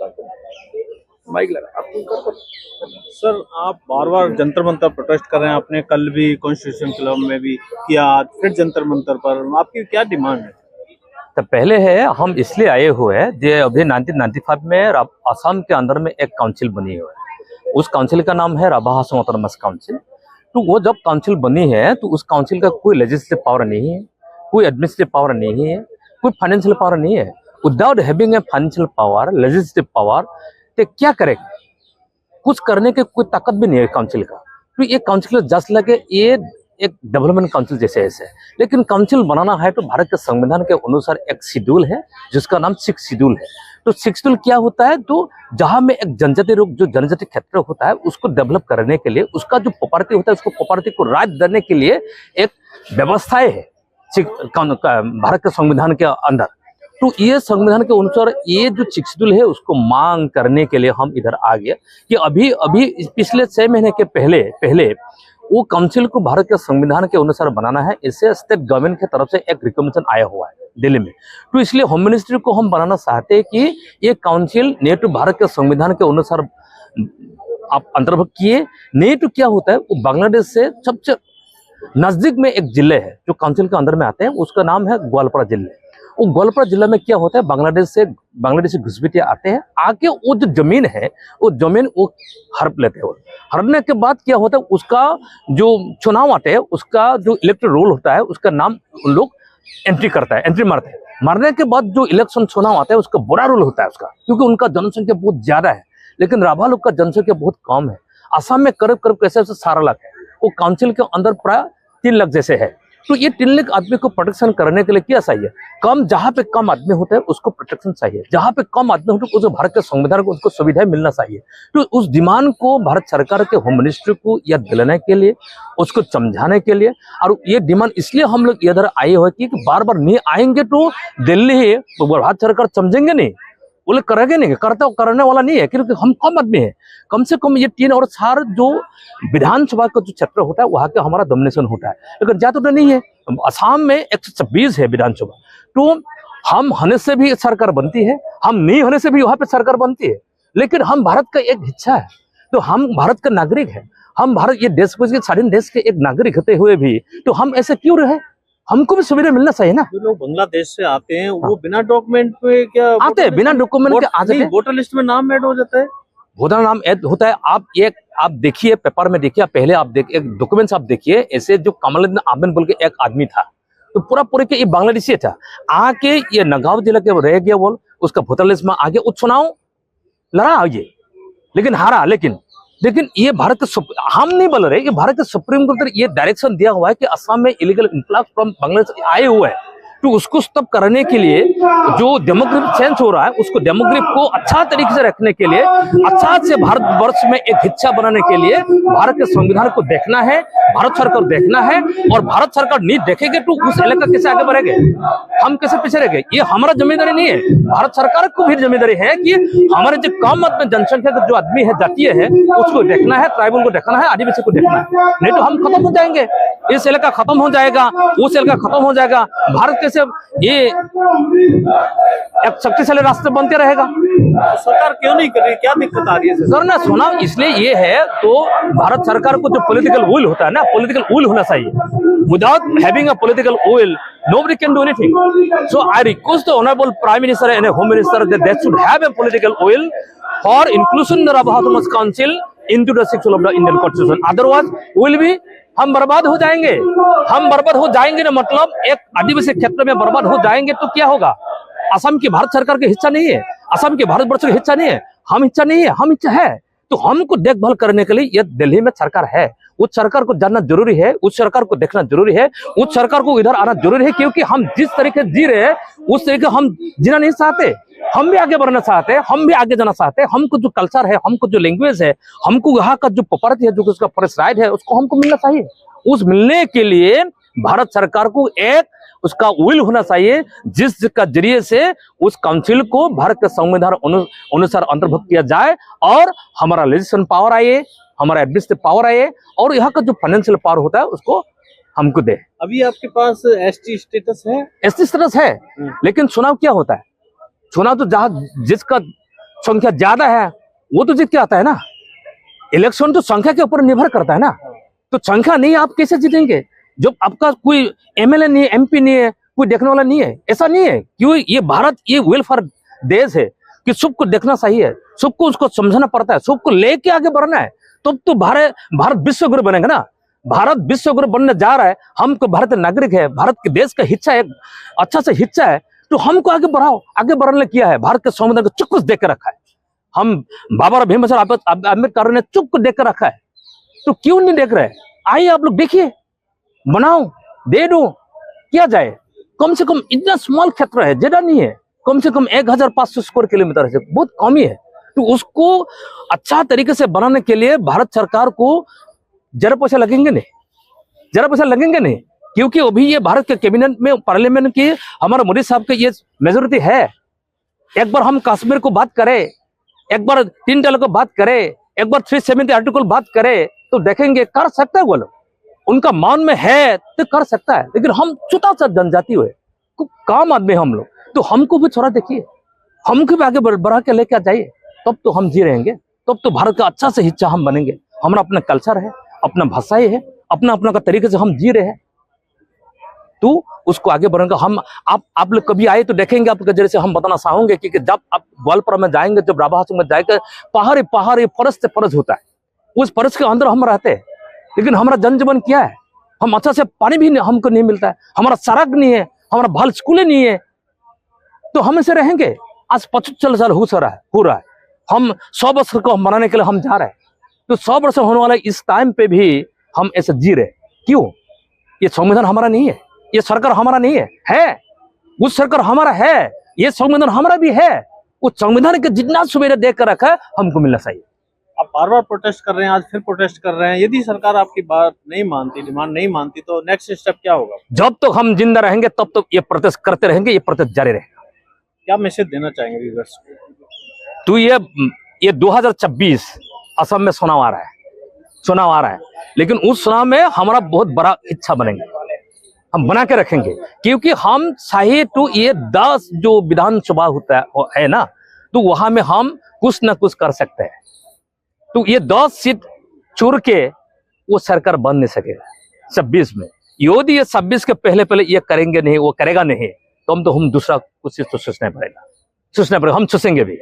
Mic लगा आप। Sir, आप बार बार जंतर मंतर प्रोटेस्ट कर रहे हैं। आपने कल भी कॉन्स्टिट्यूशन क्लब में भी किया, आज फिर जंतर मंतर पर। आपकी क्या डिमांड है? तो पहले है, हम इसलिए आए हुए हैं जो अभी 1995 में असम के अंदर में एक काउंसिल बनी हुई है। उस काउंसिल का नाम है राभा असम ऑटोनॉमस काउंसिल। तो वो जब काउंसिल बनी है तो उस काउंसिल का कोई लेजिस्लेटिव पावर नहीं है, कोई एडमिनिस्ट्रेटिव पावर नहीं है, कोई फाइनेंशियल पावर नहीं है। Without having a financial power, legislative power, तो क्या करेगा? कुछ करने की कोई ताकत भी नहीं है काउंसिल का। तो ये काउंसिल जस्ट लगे ये एक डेवलपमेंट काउंसिल जैसे ऐसे, लेकिन काउंसिल बनाना है तो भारत के संविधान के अनुसार एक शेड्यूल है जिसका नाम 6 शेड्यूल है। तो 6 शेड्यूल क्या होता है? तो जहां में एक जनजातीय रूप जो जनजातीय क्षेत्र होता है उसको डेवलप करने के लिए, उसका जो प्रॉपर्टी होता है उसको प्रॉपर्टी को राज देने के लिए एक व्यवस्थाएं है भारत के संविधान के अंदर। तो ये संविधान के अनुसार ये जो 6 शेड्यूल है उसको मांग करने के लिए हम इधर आ गए कि अभी पिछले 6 महीने के पहले वो काउंसिल को भारत के संविधान के अनुसार बनाना है। इससे स्टेट गवर्नमेंट की तरफ से एक रिकमेंडेशन आया हुआ है दिल्ली में। तो इसलिए होम मिनिस्ट्री को हम बनाना चाहते हैं कि ये काउंसिल नहीं तो भारत के संविधान के अनुसार आप अंतर्भुक्त किए, नहीं तो क्या होता है वो बांग्लादेश से सबसे नजदीक में एक जिले है जो काउंसिल के अंदर में आते हैं, उसका नाम है ग्वालपारा जिले। वो ग्वालपारा जिला में क्या होता है, बांग्लादेशी घुसपैठिए आते हैं, आके वो जो जमीन है वो जमीन वो हड़प लेते हैं। हड़पने के बाद क्या होता है, उसका जो चुनाव आते हैं, उसका जो इलेक्टोरल रोल होता है उसका नाम उन लोग एंट्री मारते हैं। मारने के बाद जो इलेक्शन चुनाव आता है उसका बड़ा रोल होता है उसका, क्योंकि उनका जनसंख्या बहुत ज्यादा है, लेकिन राभा लोग का जनसंख्या बहुत कम है। असम में करीब कैसे 17 लाख है, वो काउंसिल के अंदर प्राय 3 लाख जैसे है। तो ये 3 लाख आदमी को प्रोटेक्शन करने के लिए क्या चाहिए? जहाँ पे कम आदमी होते हैं उसको प्रोटेक्शन चाहिए, जहाँ पे कम आदमी होते हैं उसको भारत के संविधान को उसको सुविधाएं मिलना चाहिए। तो उस डिमांड को भारत सरकार के होम मिनिस्ट्री को याद दिलाने के लिए, उसको समझाने के लिए, और ये डिमांड इसलिए हम लोग इधर आए हुए कि बार बार नहीं आएंगे तो दिल्ली भारत सरकार समझेंगे नहीं, वो लोग करेंगे नहीं, करने वाला नहीं है, क्योंकि हम कम आदमी है। कम से कम ये 3 और 4 जो विधानसभा का जो क्षेत्र होता है वहां का हमारा डोमिनेशन होता है, लेकिन ज्यादा तो नहीं है। असम में 126 है विधानसभा, तो हम होने से भी सरकार बनती है, हम नहीं होने से भी वहां पे सरकार बनती है, लेकिन हम भारत का एक हिस्सा है। तो हम भारत का नागरिक है, हम भारत ये देश के स्वाधीन देश के एक नागरिक होते हुए भी तो हम ऐसे क्यों रहे? हमको भी सुविधा मिलना चाहिए ना। जो लोग बांग्लादेश से आते हैं वो बिना डॉक्यूमेंट पे क्या आते हैं? बिना डॉक्यूमेंट के आ जाते हैं। वोटर लिस्ट में नाम ऐड हो जाता है, वोटर नाम ऐड होता है। आप देखिए, पेपर में देखिए, पहले आप देखिए एक डॉक्यूमेंट्स आप देखिए, ऐसे जो कमलुद्दीन आमिन बोल के एक आदमी था, तो पूरा के ये बांग्लादेशी था, आके ये नगांव जिला के रह गया, बोल उसका वोटर लिस्ट में आगे वो चुनाव लड़ा ये, लेकिन हारा। लेकिन ये भारत के, हम नहीं बोल रहे, ये भारत के सुप्रीम कोर्ट ये डायरेक्शन दिया हुआ है कि असम में इलीगल इन्फ्लक्स फ्रॉम बांग्लादेश आए हुए हैं, तो उसको स्टॉप करने के लिए जो डेमोग्राफिक चेंज हो रहा है उसको डेमोग्राफिक को अच्छा तरीके से रखने के लिए, अच्छा से भारतवर्ष में एक हिस्सा बनाने के लिए भारत के संविधान को देखना है, भारत सरकार देखना है। और भारत सरकार नहीं देखेगी तो उस इलाका कैसे आगे बढ़ेंगे, हम कैसे पीछे रहेंगे? ये हमारा जिम्मेदारी नहीं है, भारत सरकार को भी जिम्मेदारी है कि हमारे जो कम जनसंख्या का जो आदमी है, जातीय है, उसको देखना है, ट्राइबल को देखना है, आदिवासी को देखना है। नहीं तो हम खत्म हो जाएंगे, इस इलाका खत्म हो जाएगा, उस इलाका खत्म हो जाएगा, भारत कैसे ये एक शक्तिशाली राष्ट्र बनते रहेगा। सरकार क्यों नहीं कर रही, क्या दिक्कत आ रही है सर? ना सुना इसलिए ये है, तो भारत सरकार को जो पॉलिटिकल विल होता है ना, पॉलिटिकल विल होना चाहिए। Without having a political will nobody can do anything. So I request the honorable prime minister and home minister that they should have a political will for inclusion the Rabha Autonomous Council into the 6th of the Indian Constitution. Otherwise will be हम बर्बाद हो जाएंगे। हम बर्बाद हो जाएंगे ना, मतलब एक आदिवासी क्षेत्र में बर्बाद हो जाएंगे तो क्या होगा? असम की भारत सरकार के हिस्सा नहीं है, असम के भारतवर्ष का हिस्सा नहीं है, हम हिस्सा नहीं है, हम हिस्सा है। तो हमको देखभाल करने के लिए ये दिल्ली में सरकार है, उस सरकार को जानना जरूरी है, उस सरकार को देखना जरूरी है, उस सरकार को इधर आना जरूरी है, क्योंकि हम जिस तरीके जी रहे हैं उस तरीके हम जीना नहीं चाहते। हम भी आगे बढ़ना चाहते हैं, हम भी आगे जाना चाहते हैं। हमको जो कल्चर है, हमको जो लैंग्वेज है, हमको यहाँ का जो प्रॉपर्टी है, जो उसका फॉरेस्ट राइट है, उसको हमको मिलना चाहिए। उस मिलने के लिए भारत सरकार को एक उसका विल होना चाहिए, जिसका जरिए से उस काउंसिल को भारत के संविधान अनुसार अंतर्भुक्त किया जाए और हमारा लेजिस्लेशन पावर आए, हमारा एडमिनिस्ट्रेटिव पावर आए, और यहाँ का जो फाइनेंशियल पावर होता है उसको हमको दे। अभी आपके पास एसटी स्टेटस है? एसटी स्टेटस है, लेकिन चुनाव क्या होता है? चुनाव तो जहाँ जिसका संख्या ज्यादा है वो तो जीत के आता है ना। इलेक्शन तो संख्या के ऊपर निर्भर करता है ना। तो संख्या नहीं आप कैसे जीतेंगे जब आपका कोई एमएलए नहीं है, एमपी नहीं है, कोई देखने वाला नहीं है। ऐसा नहीं है क्यों, ये भारत ये वेलफेयर देश है कि सबको देखना सही है, सबको उसको समझना पड़ता है, सबको लेके आगे बढ़ना है। तब तो भारत विश्व गुरु बनेगा ना। भारत विश्व गुरु बनने जा रहा है, हमको भारत नागरिक है, भारत के देश का हिस्सा है, अच्छा से हिस्सा है, तो हमको आगे बढ़ाओ। आगे बढ़ने किया है, भारत के संविधान को चुप देख कर रखा है। हम बाबा भीमराव अम्बेडकर ने चुप देख कर रखा है, तो क्यों नहीं देख रहे? आइए आप लोग देखिए, बनाओ, दे दो, किया जाए। कम से कम इतना स्मॉल क्षेत्र है, ज्यादा नहीं है, कम से कम 1500 स्क्वायर किलोमीटर है, बहुत कम ही है। तो उसको अच्छा तरीके से बनाने के लिए भारत सरकार को जरा पैसा लगेंगे नहीं, जरा पैसा लगेंगे नहीं, क्योंकि अभी ये भारत के कैबिनेट में, पार्लियामेंट की हमारे मोदी साहब के ये मेजोरिटी है। एक बार हम कश्मीर को बात करें, एक बार 3 तलाक को बात करें, एक बार 370 आर्टिकल बात करें, तो देखेंगे कर सकता है वो लोग, उनका मान में है तो कर सकता है। लेकिन हम छोटा सा जनजाति हुए, काम आदमी हम लोग, तो हमको भी थोड़ा देखिए, हमको भी आगे बढ़ा के लेकर जाइए, तब तो हम जी रहेंगे, तब तो भारत का अच्छा से हिस्सा हम बनेंगे। हमारा अपना कल्चर है, अपना भाषा है, अपना अपना का तरीके से हम जी रहे हैं, तो उसको आगे बढ़ेंगे हम। आप लोग कभी आए तो देखेंगे, आपके जरिए से हम बताना चाहेंगे कि जब आप ग्वालपारा में जाएंगे, जब राभासुम में जाएंगे, पहाड़ फर्श से फर्श होता है, उस फर्श के अंदर हम रहते हैं। लेकिन हमारा जनजीवन क्या है, हम अच्छा से पानी भी हमको नहीं मिलता है, हमारा सड़क नहीं है, हमारा भल स्कूल नहीं है, तो हम ऐसे रहेंगे। आज 75 साल हो रहा है, हम 100 वर्ष को मनाने के लिए हम जा रहे हैं, तो 100 वर्ष होने वाला इस टाइम पे भी हम ऐसे जी रहे। क्यों? ये संविधान हमारा नहीं है, ये सरकार हमारा नहीं है, उस सरकार हमारा है, ये संविधान हमारा भी है। उस संविधान के जितना सुविधा देकर रखा है हमको मिलना चाहिए। आप बार बार प्रोटेस्ट कर रहे हैं, आज फिर प्रोटेस्ट कर रहे हैं। यदि सरकार आपकी बात नहीं मानती, डिमांड नहीं मानती, तो नेक्स्ट स्टेप क्या होगा? जब तक हम जिंदा रहेंगे तब तक ये प्रोटेस्ट करते रहेंगे, ये प्रोटेस्ट जारी रहेगा। क्या मैसेज देना चाहेंगे व्यूअर्स को? तो ये 2026 असम में चुनाव आ रहा है, लेकिन उस चुनाव में हमारा बहुत बड़ा इच्छा बनेंगे, हम बना के रखेंगे, क्योंकि हम चाहे तो ये 10 जो विधानसभा होता है ना, तो वहां में हम कुछ ना कुछ कर सकते हैं। तो ये 10 सीट चुर के वो सरकार बन नहीं सकेगा 26 में। यदि ये 26 के पहले ये करेंगे नहीं, वो करेगा नहीं, तो हम दूसरा कुछ तो सोचना पड़ेगा, हम सोचेंगे भी।